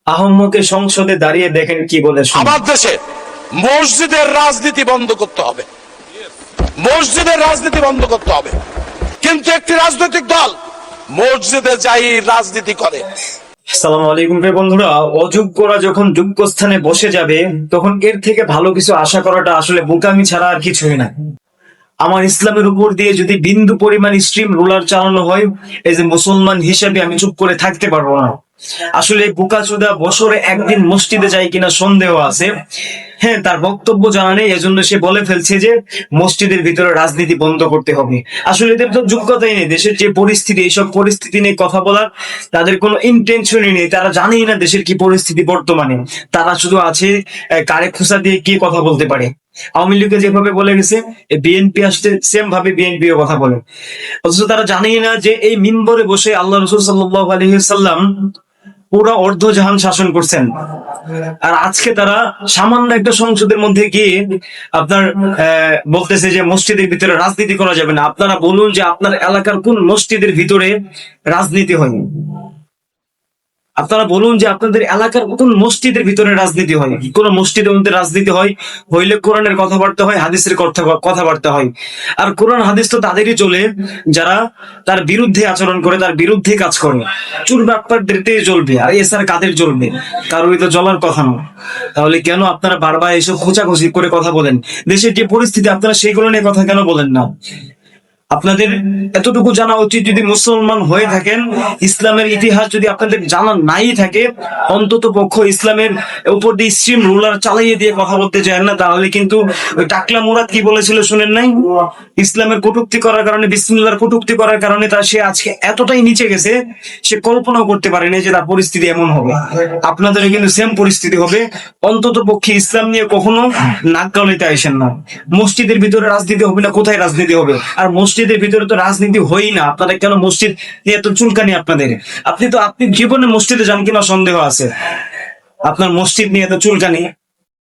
আহম্মকে সংসদে দাঁড়িয়ে দেখেন কি বলে শুনুন। আমার দেশে মসজিদের রাজনীতি বন্ধ করতে হবে, মসজিদের রাজনীতি বন্ধ করতে হবে। কিন্তু একটি রাজনৈতিক দল মসজিদে যাই রাজনীতি করে। আসসালামু আলাইকুম প্রিয় বন্ধুরা, অযোগ্যরা যখন যোগ্য স্থানে বসে যাবে তখন এর থেকে ভালো কিছু আশা করাটা আসলে বোকামি ছাড়া আর কিছুই না। আমার ইসলামের উপর দিয়ে যদি বিন্দু পরিমাণ স্ট্রিম রোলার চালানো হয়, এই যে মুসলমান হিসেবে আমি চুপ করে থাকতে পারবো না। আসলে বোকাচোদা বছরে একদিন মসজিদে যায় কিনা সন্দেহ আছে। হ্যাঁ, তার বক্তব্য জানা নেই, এজন্য সে বলে ফেলছে যে মসজিদের ভিতরে রাজনীতি বন্ধ করতে হবে। আসলে এদের তো যোগ্যতাই নেই, দেশের যে পরিস্থিতি, এইসব পরিস্থিতি নিয়ে কথা বলার তাদের কোনো ইন্টেনশনই নেই। তারা জানেই না দেশের কি পরিস্থিতি বর্তমানে। তারা শুধু আছে কারে খোঁচা দিয়ে কি কথা বলতে পারে। আওয়ামী লীগকে যেভাবে বলে গেছে, বিএনপি আসতে সেম ভাবে বিএনপিও কথা বলে, অথচ তারা জানেই না যে এই মিম্বরে বসে আল্লাহ রাসূল সাল্লাল্লাহু আলাইহি ওয়াসাল্লাম পুরা অর্ধজাহান শাসন করছেন। আর আজকে তারা সামান্য একটা সংসদের মধ্যে গিয়ে আপনার বলতেছে যে মসজিদের ভিতরে রাজনীতি করা যাবে না। আপনারা বলুন যে আপনার এলাকার কোন মসজিদের ভিতরে রাজনীতি হয়? আপনারা বলুন যে আপনাদের এলাকার কোন মসজিদের ভিতরে রাজনীতি হয়? কোন মসজিদের মধ্যে রাজনীতি হয় হইলে কোরআনের কথাবার্তা হয়, হাদিসের কথাবার্তা হয়। আর কোরআন হাদিস তো তাদেরই চলে যারা তার বিরুদ্ধে আচরণ করে, তার বিরুদ্ধে কাজ করে। চলবে আপনাদের চলবে, আর এছাড়া কাদের চলবে? কারোরই তো চলার কথা নয়। তাহলে কেন আপনারা বারবার এসব খোঁচাখুচি করে কথা বলেন? দেশের যে পরিস্থিতি, আপনারা সেইগুলো নিয়ে কথা কেন বলেন না? আপনাদের এতটুকু জানা উচিত, যদি মুসলমান হয়ে থাকেন, ইসলামের ইতিহাস যদি আপনাদের জানা নাই থাকে, অন্তত পক্ষ ইসলামের উপর দিয়ে স্ট্রিম রুলার চালিয়ে দিয়ে কথা বলতে চান না। তাহলে কিন্তু ওই টাকলা মুরাদ কি বলেছিল শুনেন নাই? ইসলামের কটূক্তি করার কারণে, বিসমিল্লাহর কটূক্তি করার কারণে সে আজকে এতটাই নিচে গেছে, সে কল্পনাও করতে পারেনি যে তার পরিস্থিতি এমন হবে। আপনাদের কিন্তু সেম পরিস্থিতি হবে। অন্তত পক্ষে ইসলাম নিয়ে কখনো নাক গলাইতে আসেন না। মসজিদের ভিতরে রাজনীতি হবে না, কোথায় রাজনীতি হবে? আর মসজিদের ভিতরে তো রাজনীতি হই না, আপনারা কেন মসজিদ নিয়ে এত চুলকানি আপনাদের? আপনি জীবনে মসজিদে যান কিনা সন্দেহ আছে, আপনার মসজিদ নিয়ে এত চুলকানি।